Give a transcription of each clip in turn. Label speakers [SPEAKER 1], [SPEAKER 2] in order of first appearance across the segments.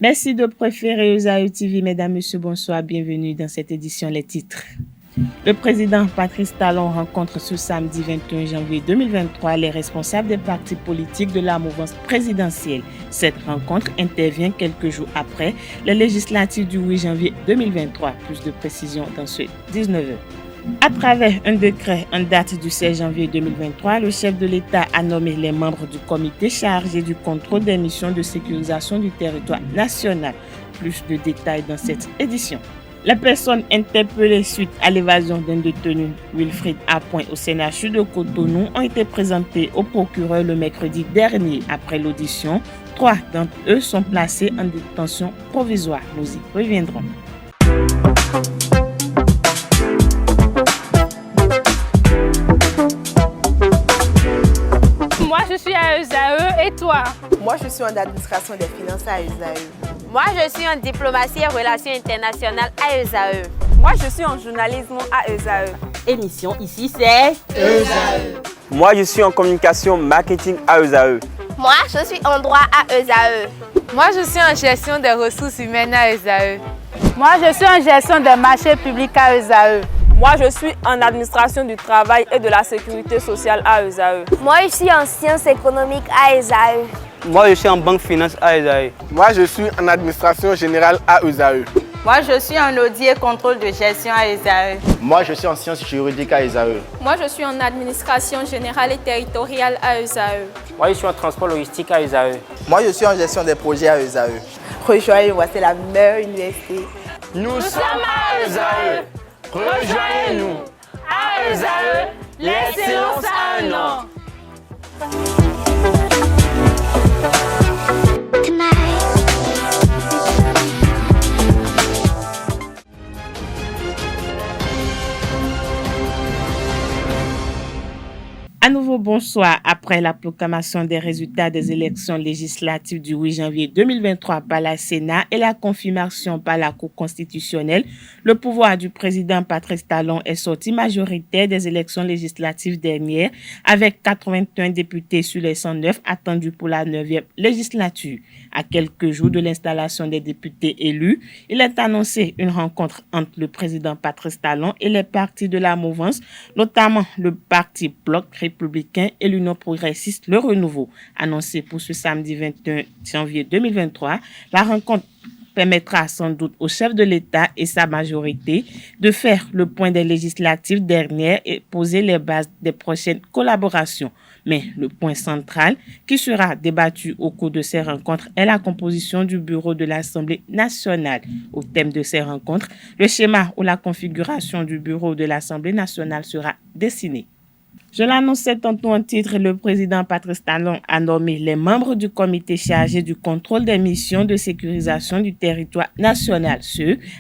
[SPEAKER 1] Merci de préférer Eusaïe TV. Mesdames, Messieurs, bonsoir. Bienvenue dans cette édition Les titres. Le président Patrice Talon rencontre ce samedi 21 janvier 2023 les responsables des partis politiques de la mouvance présidentielle. Cette rencontre intervient quelques jours après les législatives du 8 janvier 2023. Plus de précisions dans ce 19h. À travers un décret en date du 16 janvier 2023, le chef de l'État a nommé les membres du comité chargé du contrôle des missions de sécurisation du territoire national. Plus de détails dans cette édition. Les personnes interpellées suite à l'évasion d'un détenu, Wilfried Apoin, au CNHU de Cotonou, ont été présentées au procureur le mercredi dernier. Après l'audition, 3 d'entre eux sont placés en détention provisoire. Nous y reviendrons.
[SPEAKER 2] Moi, je suis à ESAE et toi?
[SPEAKER 3] Moi, je suis en administration des finances à ESAE.
[SPEAKER 4] Moi, je suis en diplomatie et relations internationales à ESAE.
[SPEAKER 3] Moi, je suis en journalisme à ESAE.
[SPEAKER 5] Émission ici, c'est
[SPEAKER 6] ESAE. Moi, je suis en communication marketing à ESAE.
[SPEAKER 4] Moi, je suis en droit à ESAE.
[SPEAKER 2] Moi, je suis en gestion des ressources humaines à ESAE.
[SPEAKER 7] Moi, je suis en gestion des marchés publics à ESAE.
[SPEAKER 3] Moi, je suis en administration du travail et de la sécurité sociale à ESAE.
[SPEAKER 4] Moi, je suis en sciences économiques à ESAE.
[SPEAKER 6] Moi, je suis en banque finance à ESAE.
[SPEAKER 8] Moi, je suis en administration générale à ESAE.
[SPEAKER 7] Moi, je suis en audit et contrôle de gestion à ESAE.
[SPEAKER 9] Moi, je suis en sciences juridiques à ESAE.
[SPEAKER 2] Moi, je suis en administration générale et territoriale à ESAE.
[SPEAKER 6] Moi, je suis en transport logistique à ESAE.
[SPEAKER 9] Moi, je suis en gestion des projets à ESAE.
[SPEAKER 3] Rejoignez-moi, c'est la meilleure université.
[SPEAKER 6] Nous sommes à ESAE. Rejoignez-nous. À ESAE, l'excellence a un nom.
[SPEAKER 1] À nouveau, bonsoir. Après la proclamation des résultats des élections législatives du 8 janvier 2023 par la Sénat et la confirmation par la Cour constitutionnelle, le pouvoir du président Patrice Talon est sorti majoritaire des élections législatives dernières avec 81 députés sur les 109 attendus pour la 9e législature. À quelques jours de l'installation des députés élus, il est annoncé une rencontre entre le président Patrice Talon et les partis de la mouvance, notamment le parti Bloc républicain et l'Union progressiste Le Renouveau. Annoncé pour ce samedi 21 janvier 2023, la rencontre permettra sans doute au chef de l'État et sa majorité de faire le point des législatives dernières et poser les bases des prochaines collaborations. Mais le point central qui sera débattu au cours de ces rencontres est la composition du bureau de l'Assemblée nationale. Au thème de ces rencontres, le schéma ou la configuration du bureau de l'Assemblée nationale sera dessiné. Je l'annonçais tantôt en titre, le président Patrice Talon a nommé les membres du comité chargé du contrôle des missions de sécurisation du territoire national,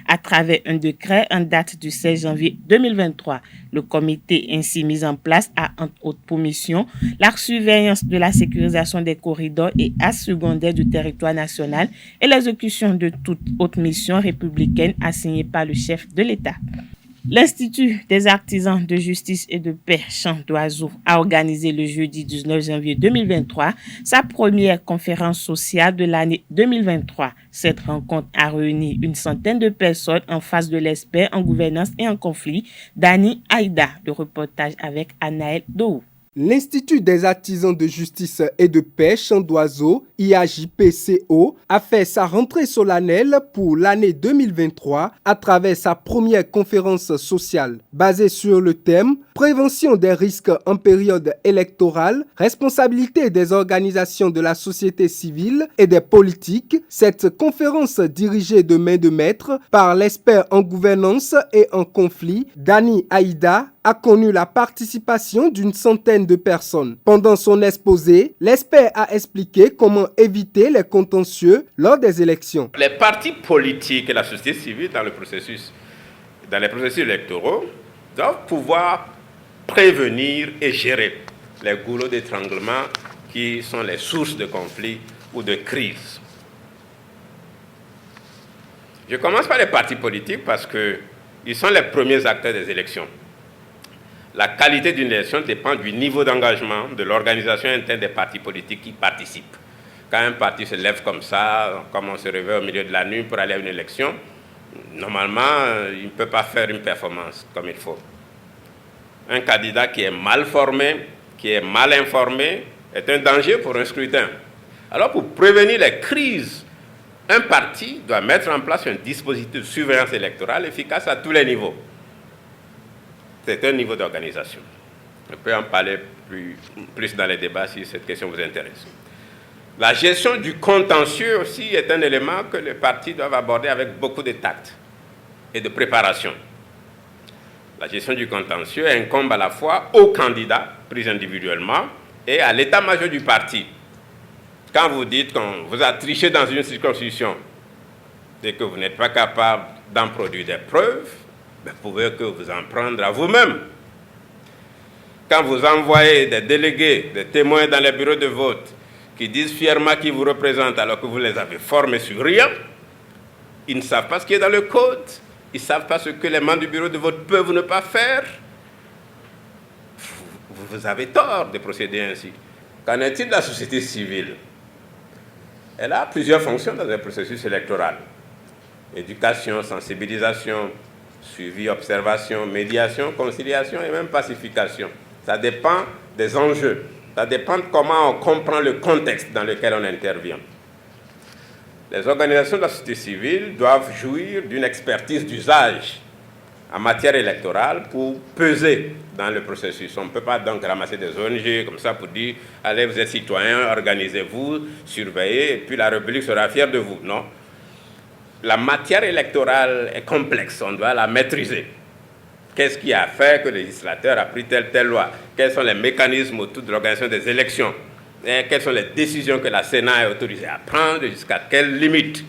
[SPEAKER 1] à travers un décret en date du 16 janvier 2023. Le comité ainsi mis en place a entre autres pour mission la surveillance de la sécurisation des corridors et axes secondaires du territoire national et l'exécution de toute autre mission républicaine assignée par le chef de l'État. L'Institut des artisans de justice et de paix Champ d'Oiseau a organisé le jeudi 19 janvier 2023 sa première conférence sociale de l'année 2023. Cette rencontre a réuni une centaine de personnes en face de l'expert en gouvernance et en conflit, Dani Aïda. Le reportage avec Anaël Dohou.
[SPEAKER 10] L'Institut des artisans de justice et de paix Champ d'Oiseau, IAJPCO, a fait sa rentrée solennelle pour l'année 2023 à travers sa première conférence sociale. Basée sur le thème « Prévention des risques en période électorale, responsabilité des organisations de la société civile et des politiques », cette conférence dirigée de main de maître par l'expert en gouvernance et en conflit, Dani Aïda, a connu la participation d'une centaine de personnes. Pendant son exposé, l'expert a expliqué comment éviter les contentieux lors des élections.
[SPEAKER 11] Les partis politiques et la société civile dans les processus électoraux doivent pouvoir prévenir et gérer les goulots d'étranglement qui sont les sources de conflits ou de crises. Je commence par les partis politiques parce qu'ils sont les premiers acteurs des élections. La qualité d'une élection dépend du niveau d'engagement de l'organisation interne des partis politiques qui participent. Quand un parti se lève comme ça, comme on se réveille au milieu de la nuit pour aller à une élection, normalement, il ne peut pas faire une performance comme il faut. Un candidat qui est mal formé, qui est mal informé, est un danger pour un scrutin. Alors, pour prévenir les crises, un parti doit mettre en place un dispositif de surveillance électorale efficace à tous les niveaux. C'est un niveau d'organisation. On peut en parler plus dans les débats si cette question vous intéresse. La gestion du contentieux aussi est un élément que les partis doivent aborder avec beaucoup de tact et de préparation. La gestion du contentieux incombe à la fois aux candidats pris individuellement et à l'état-major du parti. Quand vous dites qu'on vous a triché dans une circonscription et que vous n'êtes pas capable d'en produire des preuves, vous pouvez que vous en prendre à vous-même. Quand vous envoyez des délégués, des témoins dans les bureaux de vote qui disent fièrement qu'ils vous représentent alors que vous les avez formés sur rien, ils ne savent pas ce qui est dans le code, ils ne savent pas ce que les membres du bureau de vote peuvent ou ne pas faire. Vous avez tort de procéder ainsi. Qu'en est-il de la société civile? Elle a plusieurs fonctions dans un processus électoral. Éducation, sensibilisation, suivi, observation, médiation, conciliation et même pacification. Ça dépend des enjeux. Ça dépend de comment on comprend le contexte dans lequel on intervient. Les organisations de la société civile doivent jouir d'une expertise d'usage en matière électorale pour peser dans le processus. On ne peut pas donc ramasser des ONG comme ça pour dire « Allez, vous êtes citoyens, organisez-vous, surveillez, et puis la République sera fière de vous ». Non. La matière électorale est complexe, on doit la maîtriser. Qu'est-ce qui a fait que le législateur a pris telle loi? Quels sont les mécanismes autour de l'organisation des élections? Et quelles sont les décisions que la Sénat est autorisée à prendre, jusqu'à quelle limite?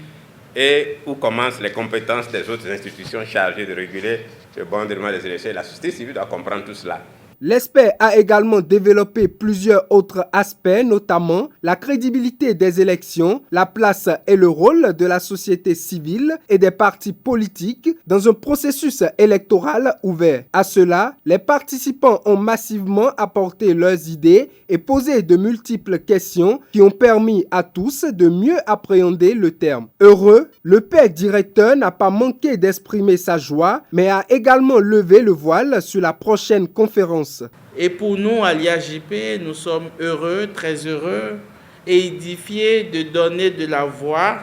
[SPEAKER 11] Et où commencent les compétences des autres institutions chargées de réguler le bon déroulement des élections. La société civile doit comprendre tout cela.
[SPEAKER 10] L'expert a également développé plusieurs autres aspects, notamment la crédibilité des élections, la place et le rôle de la société civile et des partis politiques dans un processus électoral ouvert. À cela, les participants ont massivement apporté leurs idées et posé de multiples questions qui ont permis à tous de mieux appréhender le terme. Heureux, le père directeur n'a pas manqué d'exprimer sa joie, mais a également levé le voile sur la prochaine conférence.
[SPEAKER 12] Et pour nous, à l'IAJP, nous sommes heureux, très heureux et édifiés de donner de la voix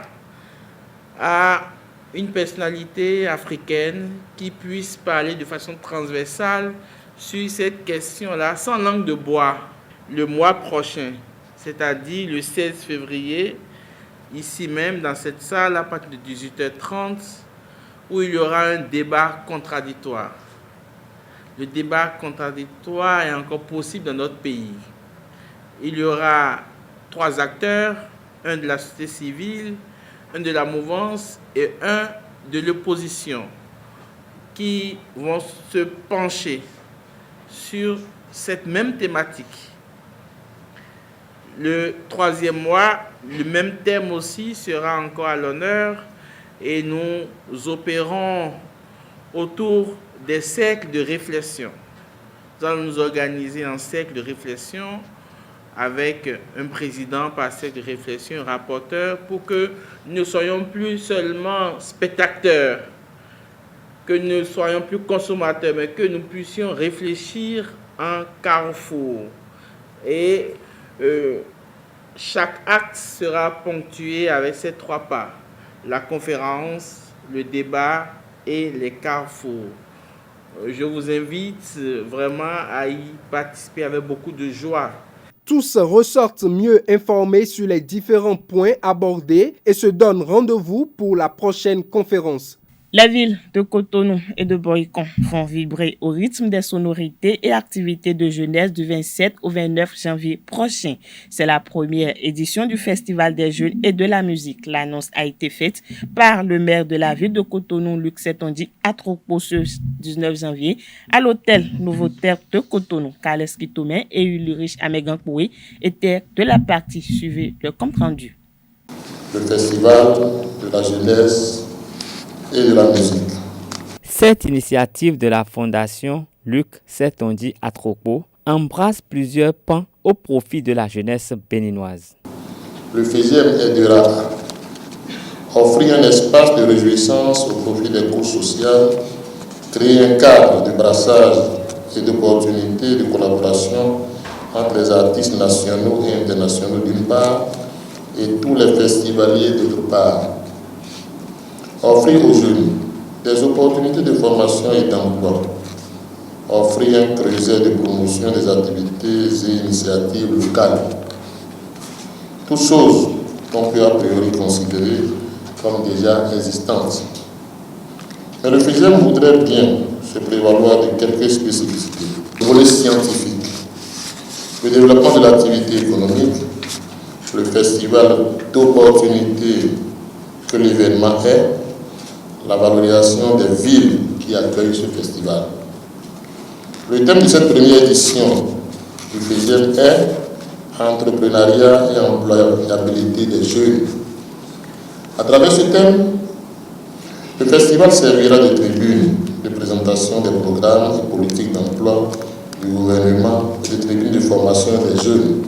[SPEAKER 12] à une personnalité africaine qui puisse parler de façon transversale sur cette question-là, sans langue de bois, le mois prochain, c'est-à-dire le 16 février, ici même dans cette salle, à partir de 18h30, où il y aura un débat contradictoire. Le débat contradictoire est encore possible dans notre pays. Il y aura 3 acteurs, un de la société civile, un de la mouvance et un de l'opposition, qui vont se pencher sur cette même thématique. Le 3e mois, le même thème aussi sera encore à l'honneur et nous opérons autour des cercles de réflexion. Nous allons nous organiser en cercle de réflexion avec un président par cercle de réflexion, un rapporteur, pour que nous ne soyons plus seulement spectateurs, que nous ne soyons plus consommateurs, mais que nous puissions réfléchir en carrefour. Et chaque acte sera ponctué avec ces 3 pas: la conférence, le débat et les carrefours. Je vous invite vraiment à y participer avec beaucoup de joie.
[SPEAKER 10] Tous ressortent mieux informés sur les différents points abordés et se donnent rendez-vous pour la prochaine conférence.
[SPEAKER 1] Les villes de Cotonou et de Boycon font vibrer au rythme des sonorités et activités de jeunesse du 27 au 29 janvier prochain. C'est la première édition du Festival des Jeunes et de la musique. L'annonce a été faite par le maire de la ville de Cotonou, Luc Setonji Atropo, ce 19 janvier à l'hôtel Nouveau Terre de Cotonou. Carles Kitoumen et Ulrich Amegankoué étaient de la partie. Suivez le compte rendu.
[SPEAKER 13] Le Festival de la jeunesse et de la musique.
[SPEAKER 14] Cette initiative de la Fondation Luc Setonji Atropo embrasse plusieurs pans au profit de la jeunesse béninoise.
[SPEAKER 13] le FEGEM aidera à offrir un espace de réjouissance au profit des causes sociales, créer un cadre de brassage et d'opportunités de collaboration entre les artistes nationaux et internationaux d'une part et tous les festivaliers d'autre part. Offrir aux jeunes des opportunités de formation et d'emploi. Offrir un creuset de promotion des activités et initiatives locales. Toutes choses qu'on peut a priori considérer comme déjà existantes. Mais le FEGEM voudrait bien se prévaloir de quelques spécificités. Le volet scientifique, le développement de l'activité économique, le festival d'opportunités que l'événement est, la valorisation des villes qui accueillent ce festival. Le thème de cette première édition du FEGEM est entrepreneuriat et employabilité des jeunes. À travers ce thème, le festival servira de tribune de présentation des programmes et politiques d'emploi du gouvernement et de tribune de formation des jeunes.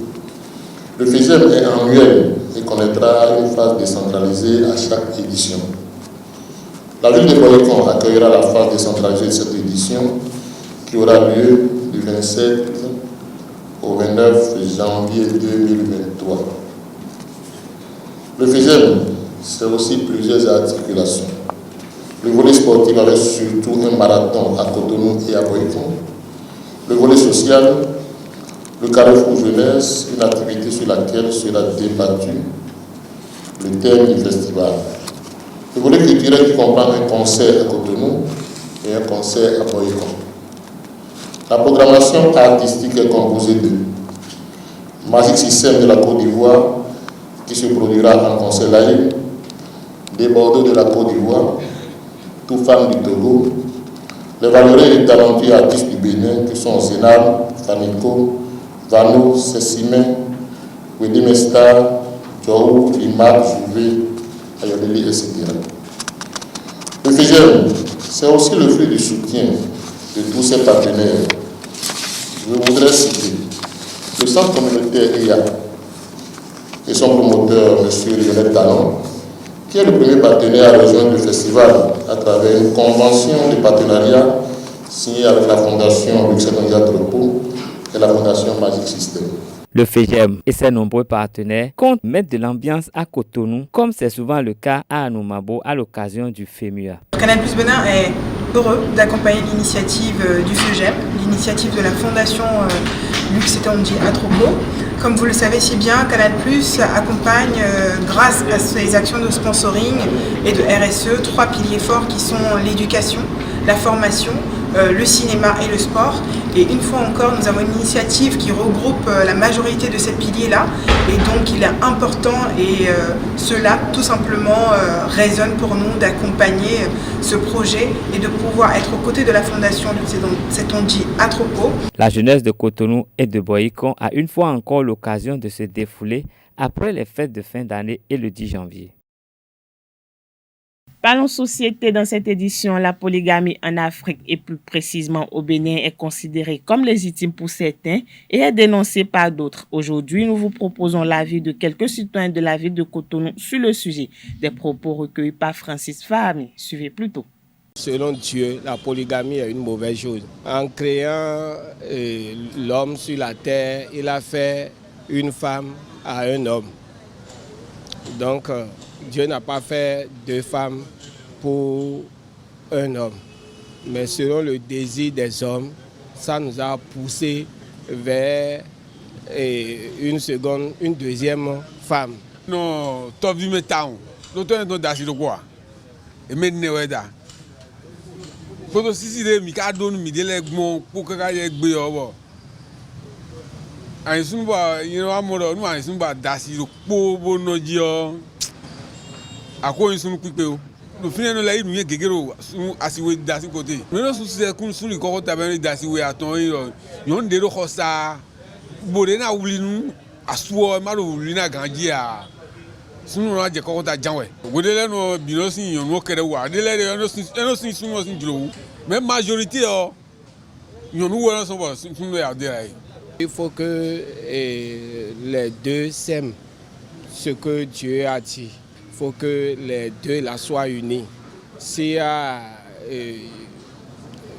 [SPEAKER 13] Le FEGEM est annuel et connaîtra une phase décentralisée à chaque édition. La ville de Boycon accueillera la phase décentralisée de cette édition qui aura lieu du 27 au 29 janvier 2023. Le FEGEM, c'est aussi plusieurs articulations. Le volet sportif avec surtout un marathon à Cotonou et à Boycon. Le volet social, le carrefour jeunesse, une activité sur laquelle sera débattu le thème du festival. Le volet culturel qui comprend un concert à Cotonou et un concert à Boycon. La programmation artistique est composée de Magic System de la Côte d'Ivoire qui se produira en concert live, des Bordeaux de la Côte d'Ivoire, Tout Femmes du Togo, les valeureux et talentueux artistes du Bénin qui sont Zénab, Faniko, Vano, Sessimen, Wedimesta, Djou, Limak, Jouvé, Ayodeli, etc. Le FEGEM, c'est aussi le fruit du soutien de tous ses partenaires. Je voudrais citer le centre communautaire EIA et son promoteur, M. Lionel Talon, qui est le premier partenaire à rejoindre le festival à travers une convention de partenariat signée avec la Fondation Luxembourg Tropo et la Fondation Magic System.
[SPEAKER 14] Le FEGEM et ses nombreux partenaires comptent mettre de l'ambiance à Cotonou, comme c'est souvent le cas à Anoumabo à l'occasion du FEMUA.
[SPEAKER 15] Canal+ Benin est heureux d'accompagner l'initiative du FEGEM, l'initiative de la Fondation Luxembourg Tropo. Comme vous le savez si bien, Canal+ accompagne, grâce à ses actions de sponsoring et de RSE, 3 piliers forts qui sont l'éducation, la formation, le cinéma et le sport. Et une fois encore, nous avons une initiative qui regroupe la majorité de ces piliers-là. Et donc, il est important, et cela, tout simplement, résonne pour nous d'accompagner ce projet et de pouvoir être aux côtés de la Fondation Luxembourg Tropo.
[SPEAKER 14] La jeunesse de Cotonou et de Boycon a une fois encore l'occasion de se défouler après les fêtes de fin d'année et le 10 janvier.
[SPEAKER 1] Parlons société. Dans cette édition, la polygamie en Afrique et plus précisément au Bénin est considérée comme légitime pour certains et est dénoncée par d'autres. Aujourd'hui, nous vous proposons l'avis de quelques citoyens de la ville de Cotonou sur le sujet. Des propos recueillis par Francis Fahmi. Suivez plutôt.
[SPEAKER 16] Selon Dieu, la polygamie est une mauvaise chose. En créant l'homme sur la terre, il a fait une femme à un homme. Donc, Dieu n'a pas fait 2 femmes pour un homme. Mais selon le désir des hommes, ça nous a poussé vers une deuxième femme.
[SPEAKER 17] Non, tu vu mes temps. L'autre est dans le quoi. Et maintenant, pour si les mikado mi délai mon pour que les gbé owo. Ai sunba yin amoro nu ai sunba dasi po bono ji o. Ako yin sunu pipe o. Lo fini no la inu yen gegero asiwe dasi côté. Me no se kun sunu ko ta ben dasi we aton yin yon de ro khosa. Bode na wuli nu asuo ma ro wuli na ganji a. Sunu na je ko ta janwe. Godele no bino sin yon no kere wa. Dele no sin sunu sin jlo. Mais majorité yon nou wala so sunu ya de.
[SPEAKER 16] Il faut que les deux s'aiment ce que Dieu a dit. Il faut que les deux là soient unis. S'il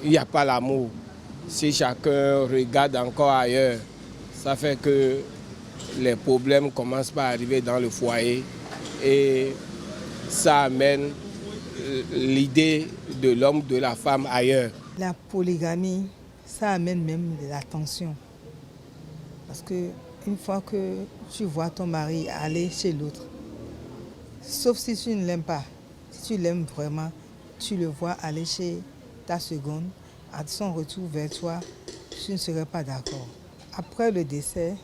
[SPEAKER 16] n'y a pas l'amour, si chacun regarde encore ailleurs, ça fait que les problèmes commencent par arriver dans le foyer et ça amène l'idée de l'homme, de la femme ailleurs.
[SPEAKER 18] La polygamie, ça amène même de la tension. Parce qu'une fois que tu vois ton mari aller chez l'autre, sauf si tu ne l'aimes pas, si tu l'aimes vraiment, tu le vois aller chez ta seconde, à son retour vers toi, tu ne serais pas d'accord. Après le décès,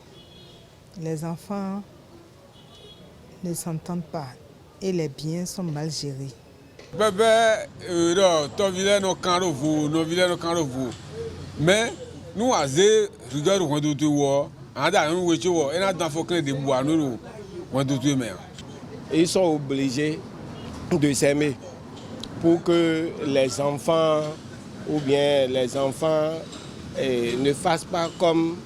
[SPEAKER 18] les enfants ne s'entendent pas et les biens sont mal gérés.
[SPEAKER 17] Mais nous
[SPEAKER 16] ils sont obligés de s'aimer pour que les enfants ou bien les enfants ne fassent pas comme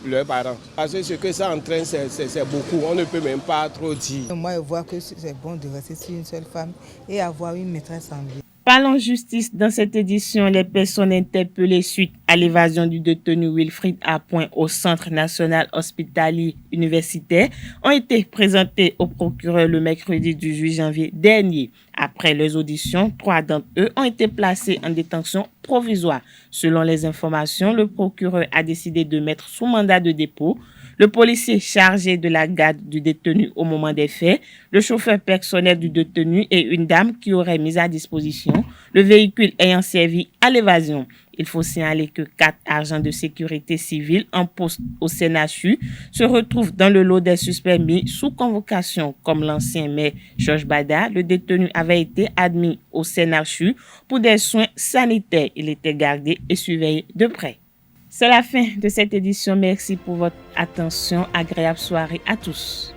[SPEAKER 16] leurs parents. Parce que ce que ça entraîne, c'est beaucoup. On ne peut même pas trop dire.
[SPEAKER 18] Moi, je vois que c'est bon de rester sur une seule femme et avoir une maîtresse en vie.
[SPEAKER 1] Parlons justice. Dans cette édition, les personnes interpellées suite à l'évasion du détenu Wilfried Apoin au Centre national hospitalier universitaire ont été présentées au procureur le mercredi 18 janvier dernier. Après les auditions, 3 d'entre eux ont été placés en détention provisoire. Selon les informations, le procureur a décidé de mettre sous mandat de dépôt le policier chargé de la garde du détenu au moment des faits, le chauffeur personnel du détenu et une dame qui aurait mis à disposition le véhicule ayant servi à l'évasion. Il faut signaler que 4 agents de sécurité civile en poste au CNHU se retrouvent dans le lot des suspects mis sous convocation. Comme l'ancien maire Georges Bada, le détenu avait été admis au CNHU pour des soins sanitaires. Il était gardé et surveillé de près. C'est la fin de cette édition. Merci pour votre attention. Agréable soirée à tous.